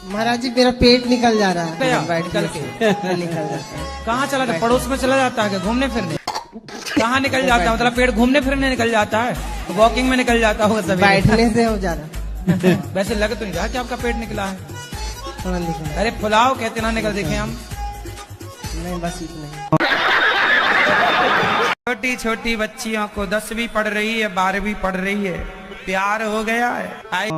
महाराज जी मेरा पेट निकल जा रहा है। निकल के निकल जाता है। कहाँ चला था? पड़ोस में चला जाता है घूमने फिरने? कहाँ निकल जाता है? मतलब पेट घूमने फिरने निकल जाता है, वॉकिंग में निकल जाता होगा सभी। बैठने से हो जा रहा। वैसे लग तो नहीं रहा कि आपका पेट निकला है। थोड़ा निकल। अरे फुलाओ कहते ना निकल देखे हम। नहीं बस इतना ही। छोटी छोटी बच्चियों को 10वीं पढ़ रही है, 12वीं पढ़ रही है, प्यार हो गया है। आई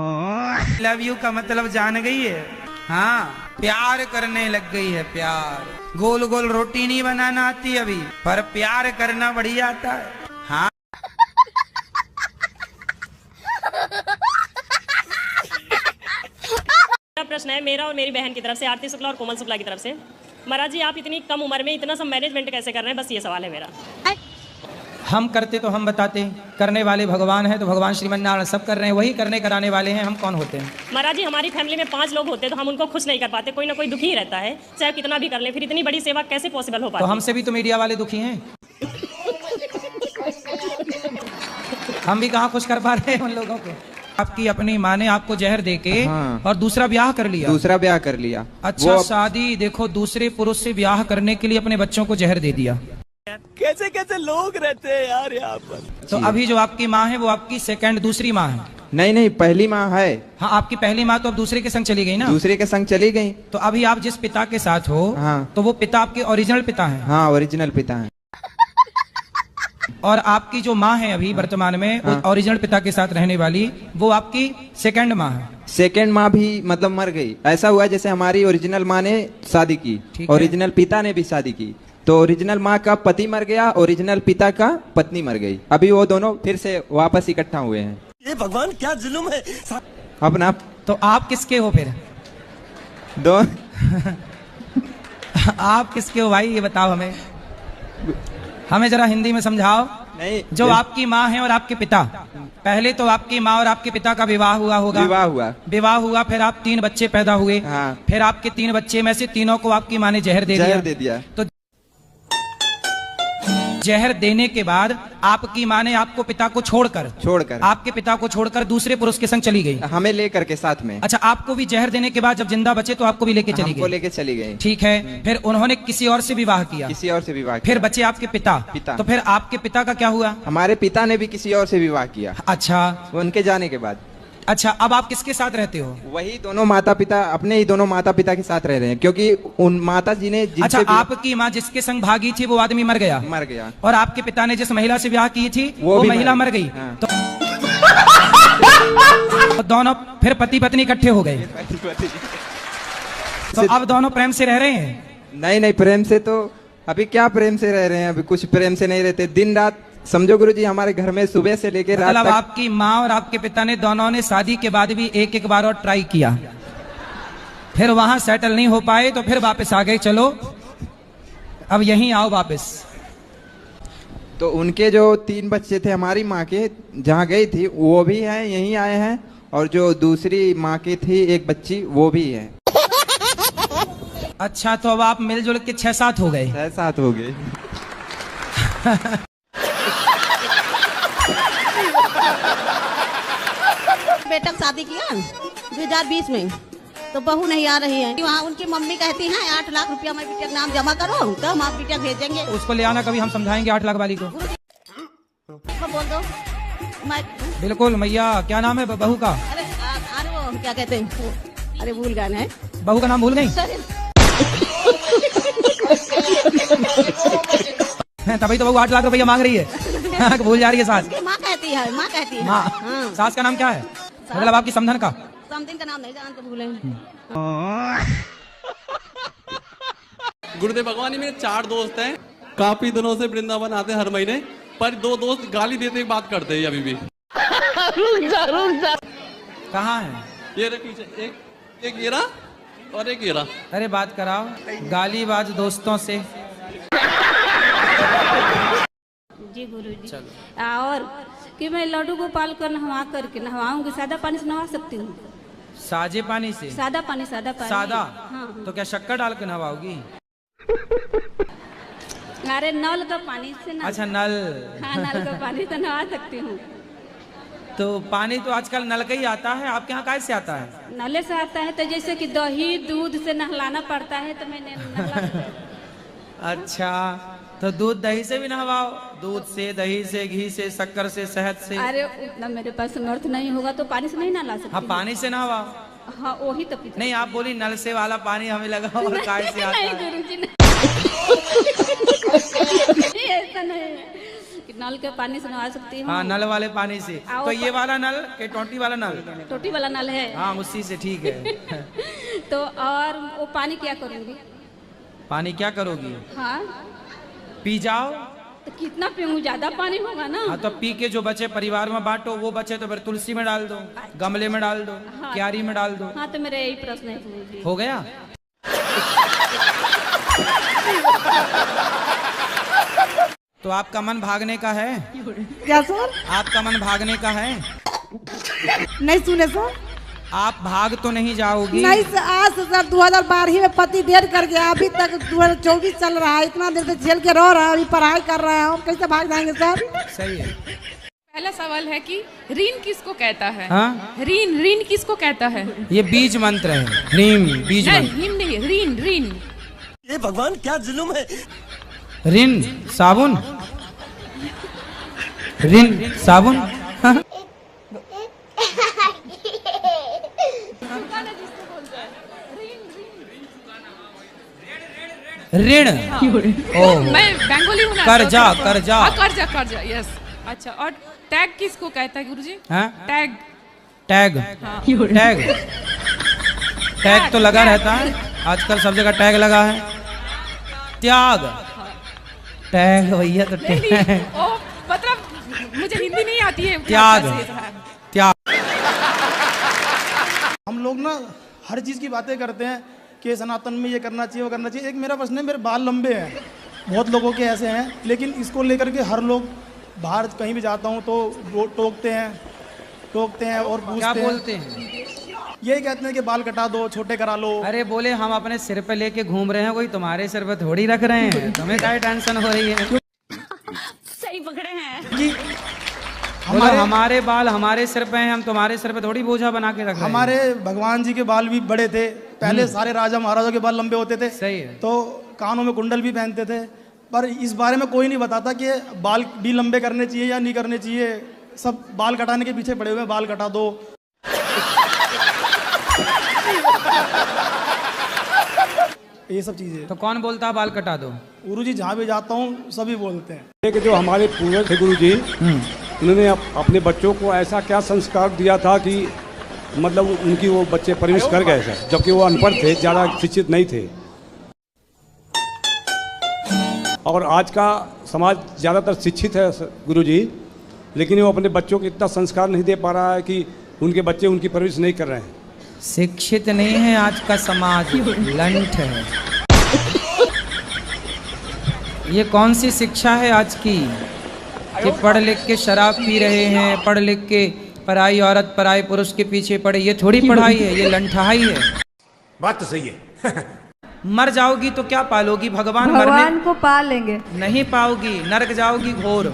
लव यू का मतलब जान गई है। हाँ, प्यार करने लग गई है। प्यार गोल गोल रोटी नहीं बनाना आती अभी, पर प्यार करना बढ़िया आता है। हाँ, प्रश्न है मेरा और मेरी बहन की तरफ से, आरती शुक्ला और कोमल शुक्ला की तरफ से। महाराज जी आप इतनी कम उम्र में इतना सब मैनेजमेंट कैसे कर रहे हैं, बस ये सवाल है मेरा। हम करते तो हम बताते, करने वाले भगवान हैं तो भगवान श्रीमन नारायण सब कर रहे हैं, वही करने कराने वाले हैं, हम कौन होते हैं? महाराज जी हमारी फैमिली में 5 लोग होते हैं तो हम उनको खुश नहीं कर पाते, कोई ना कोई दुखी ही रहता है, चाहे कितना भी कर ले, फिर इतनी बड़ी सेवा कैसे पॉसिबल हो पाती? तो हमसे भी तो मीडिया वाले दुखी हैं। हम भी कहाँ खुश कर पा रहे हैं उन लोगों को। आपकी अपनी माँ ने आपको जहर देके और दूसरा ब्याह कर लिया। दूसरा ब्याह कर लिया। अच्छा शादी देखो, दूसरे पुरुष से ब्याह करने के लिए अपने बच्चों को जहर दे दिया। कैसे कैसे लोग रहते हैं यार यहाँ पर। तो अभी जो आपकी माँ है वो आपकी दूसरी माँ है? नहीं नहीं, पहली माँ है। हाँ, आपकी पहली माँ तो अब दूसरे के संग चली गई ना? दूसरे के संग चली गई। तो अभी आप जिस पिता के साथ हो, हाँ, तो वो पिता आपके ओरिजिनल पिता है? हाँ, ओरिजिनल पिता है। और आपकी जो माँ है अभी वर्तमान में, हाँ, ओरिजिनल पिता के साथ रहने वाली, वो आपकी सेकंड माँ है? सेकंड माँ भी मतलब मर गई। ऐसा हुआ जैसे हमारी ओरिजिनल माँ ने शादी की, ओरिजिनल पिता ने भी शादी की, तो ओरिजिनल माँ का पति मर गया, ओरिजिनल पिता का पत्नी मर गई। अभी वो दोनों फिर से वापस इकट्ठा हुए हैं। ये भगवान क्या जुल्म है। अपना तो आप किसके हो फिर? दो आप किसके हो भाई, ये बताओ हमें। हमें जरा हिंदी में समझाओ। नहीं, जो आपकी माँ है और आपके पिता, पहले तो आपकी माँ और आपके पिता का विवाह हुआ होगा? विवाह हुआ, फिर आप 3 बच्चे पैदा हुए। हाँ। फिर आपके 3 बच्चे में से तीनों को आपकी माँ ने जहर दे दिया। तो जहर देने के बाद आपकी माँ ने आपको पिता को छोड़कर आपके पिता को छोड़कर दूसरे पुरुष के संग चली गई, हमें लेकर के साथ में। अच्छा, आपको भी जहर देने के बाद जब जिंदा बचे तो आपको भी लेके चली गई? ठीक है। फिर उन्होंने किसी और से विवाह किया? फिर बचे आपके पिता। तो फिर आपके पिता का क्या हुआ? हमारे पिता ने भी किसी और से विवाह किया। अच्छा, उनके जाने के बाद। अच्छा, अब आप किसके साथ रहते हो? वही दोनों माता पिता, अपने ही दोनों माता पिता के साथ रह रहे हैं, क्योंकि उन माता जी ने अच्छा, आपकी माँ जिसके संग भागी थी वो आदमी मर गया और आपके पिता ने जिस महिला से ब्याह की थी वो महिला मर गई। हाँ। तो दोनों फिर पति पत्नी इकट्ठे हो गए। तो अब दोनों प्रेम से रह रहे हैं? नहीं, प्रेम से तो अभी क्या प्रेम से रह रहे हैं, अभी कुछ प्रेम से नहीं रहते। दिन रात समझो गुरुजी, हमारे घर में सुबह से लेकर रात तक। आपकी माँ और आपके पिता ने दोनों ने शादी के बाद भी एक बार और ट्राई किया, फिर वहां सेटल नहीं हो पाए तो फिर वापस आ गए, चलो अब यहीं आओ वापस। तो उनके जो 3 बच्चे थे हमारी माँ के, जहाँ गई थी वो भी हैं, यहीं आए हैं, और जो दूसरी माँ की थी एक बच्ची वो भी है। अच्छा, तो अब आप मिलजुल के 6-7 हो गए? 6-7 हो गए। बेटा शादी किया 2020 में, तो बहू नहीं आ रही है। वहाँ उनकी मम्मी कहती है 8 लाख रुपया मैं बिटिया नाम जमा करो तो हम आप बिटिया भेजेंगे। उसको ले आना, कभी हम समझाएंगे 8 लाख वाली को। बोल दो। बिल्कुल मैया, क्या नाम है बहू का? अरे वो क्या कहते हैं, अरे भूल गए हैं। बहू का नाम भूल गई? तभी तो बहू 8 लाख रुपया मांग रही है। भूल जा रही है सास। माँ कहती है। हाँ। सास का नाम क्या है? मतलब आपकी समधन का? समधन का नाम नहीं जानते, भूले। गुरुदेव भगवान, मेरे 4 दोस्त हैं, काफी दिनों से वृंदावन आते हैं हर महीने, पर 2 दोस्त गाली देते बात करते हैं अभी भी। रुक जा। कहाँ है? ये पीछे एक ये रहा और एक ये रहा। अरे बात कराओ गालीबाज दोस्तों से। जी गुरुजी। और कि मैं लड्डू गोपाल को नहवा करके नहवाऊंगी, सादा पानी से नहवा सकती हूँ? साजे पानी से? सादा पानी। सादा? हाँ। तो क्या शक्कर डाल के नहवाओगी? अरे नल का पानी से ना। अच्छा, नल। हाँ, नल का पानी से नहवा सकती हूँ। तो पानी तो आजकल नल का ही आता है, आपके यहाँ कैसे आता है? नले से आता है, तो जैसे कि दही दूध से नहलाना पड़ता है, तो मैंने नहला। अच्छा, तो दूध दही से भी नहवाओ, दूध से, दही से, घी से, शक्कर से, शहद से। अरे उतना मेरे पास समर्थ नहीं होगा तो पानी से नहीं नहला सकती। हाँ, पानी से नहवाओ। हाँ, वही तो पीते। नहीं, आप बोली नल से वाला पानी हमें लगा और काय से आता नहीं है? गुरुजी, नहीं ऐसा नहीं है कि नल के पानी से नहा सकती हूँ। हाँ, नल वाले पानी से। तो ये वाला नल के टोटी वाला नल? टोटी वाला नल है। हाँ, उसी से ठीक है। तो और वो पानी क्या करूँगी? पानी क्या करोगी? हाँ, पी जाओ। तो कितना पीऊँ? ज्यादा पानी होगा ना। हाँ, तो पी के जो बचे परिवार में बांटो, वो बचे तो फिर तुलसी में डाल दो, गमले में डाल दो, हाँ, क्यारी में डाल दो। हाँ, तो मेरा यही प्रश्न है गुरुजी। हो गया? तो आपका मन भागने का है? क्या सर? आपका मन भागने का है? नहीं सुने सर? आप भाग तो नहीं जाओगी? नहीं सर, आज से सर 2012 में पति देर कर गया, अभी तक 2024 चल रहा है, इतना देर से झेल के रह रहा है, अभी पढ़ाई कर रहे हैं, हम कैसे भाग जाएंगे सर? सही है। पहला सवाल है कि ऋण किसको कहता है? हाँ? ऋण किसको कहता है? ये बीज मंत्र है, ह्रीम बीज नहीं, मंत्र। ऋण नहीं, ऋण। ये भगवान क्या जुल्म है। ऋण साबुन, ऋण साबुन। हाँ? ऋण। ओह, मैं बंगाली हूँ ना। कर्जा, कर्जा। हाँ, कर्जा, यस। अच्छा, और टैग किसको कहता है गुरुजी? हाँ? टैग। टैग, टैग, टैग तो लगा रहता है, आजकल सब जगह टैग लगा है। त्याग, टैग भैया, तो टैग। ओ, मतलब मुझे हिंदी नहीं आती है। त्याग, त्याग। हम लोग ना हर चीज़ की बातें करते हैं कि सनातन में ये करना चाहिए, वो करना चाहिए। एक मेरा प्रश्न है, मेरे बाल लंबे हैं, बहुत लोगों के ऐसे हैं, लेकिन इसको लेकर के हर लोग बाहर कहीं भी जाता हूँ तो वो टोकते हैं और पूछते क्या हैं। बोलते हैं? यही कहते हैं कि बाल कटा दो, छोटे करा लो। अरे बोले हम अपने सिर पे लेके घूम रहे हैं, कोई तुम्हारे सिर पे थोड़ी रख रहे हैं, तुम्हें क्या टेंशन हो रही है? सही पकड़े हैं कि हमारे बाल हमारे सिर पे हैं, हम तुम्हारे सिर पे थोड़ी बोझा बना के रख रहे हैं। हमारे भगवान जी के बाल भी बड़े थे, पहले सारे राजा महाराजों के बाल लंबे होते थे। सही है। तो कानों में कुंडल भी पहनते थे, पर इस बारे में कोई नहीं बताता कि बाल भी लंबे करने चाहिए या नहीं करने चाहिए। सब बाल कटाने के पीछे पड़े हुए हैं, बाल कटा दो। ये सब चीजें। तो कौन बोलता है बाल कटा दो? गुरुजी जहाँ भी जाता हूँ सभी बोलते हैं। कि जो हमारे पूर्वज थे गुरुजी, उन्होंने अपने बच्चों को ऐसा क्या संस्कार दिया था कि मतलब उनकी वो बच्चे परवरिश कर गए सर, जबकि वो अनपढ़ थे, ज़्यादा शिक्षित नहीं थे। और आज का समाज ज़्यादातर शिक्षित है गुरुजी, लेकिन वो अपने बच्चों को इतना संस्कार नहीं दे पा रहा है कि उनके बच्चे उनकी परवरिश नहीं कर रहे हैं। शिक्षित नहीं है आज का समाज, लंठ है। ये कौन सी शिक्षा है आज की कि पढ़ लिख के शराब पी रहे हैं, पढ़ लिख के पराई औरत पराई पुरुष के पीछे पड़े? ये थोड़ी पढ़ाई है, ये लंठाई है। बात तो सही है। मर जाओगी तो क्या पालोगी? भगवान को पालेंगे नहीं पाओगी, नरक जाओगी घोर।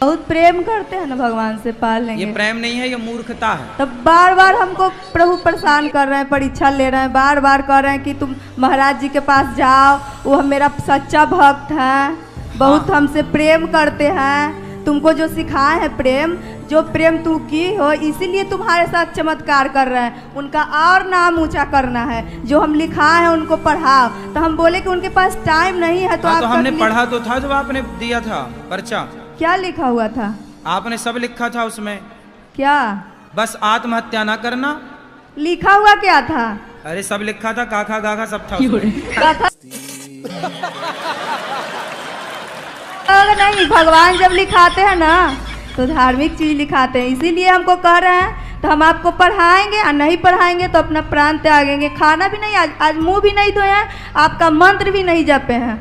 बहुत प्रेम करते हैं ना भगवान से, पाल लेंगे। ये प्रेम नहीं है, ये मूर्खता है। तब बार बार हमको प्रभु परेशान कर रहे हैं, परीक्षा ले रहे हैं, बार बार कह रहे हैं कि तुम महाराज जी के पास जाओ, वो मेरा सच्चा भक्त है, बहुत हमसे प्रेम करते हैं, तुमको जो सिखाए हैं प्रेम, जो प्रेम तू की हो, इसीलिए तुम्हारे साथ चमत्कार कर रहे हैं। उनका और नाम ऊंचा करना है, जो हम लिखा है उनको पढ़ाओ। तो हम बोले कि उनके पास टाइम नहीं है। तो तो हमने पढ़ा तो था, जो आपने दिया था पर्चा। क्या लिखा हुआ था? आपने सब लिखा था उसमें। क्या? बस आत्महत्या ना करना। लिखा हुआ क्या था? अरे सब लिखा था, काखा गाखा सब था नहीं, भगवान जब लिखाते हैं ना तो धार्मिक चीज लिखाते हैं, इसीलिए हमको कह रहे हैं। तो हम आपको पढ़ाएंगे, और नहीं पढ़ाएंगे तो अपना प्राण त्यागेंगे। खाना भी नहीं, आज मुंह भी नहीं धोए हैं, आपका मंत्र भी नहीं जपे हैं।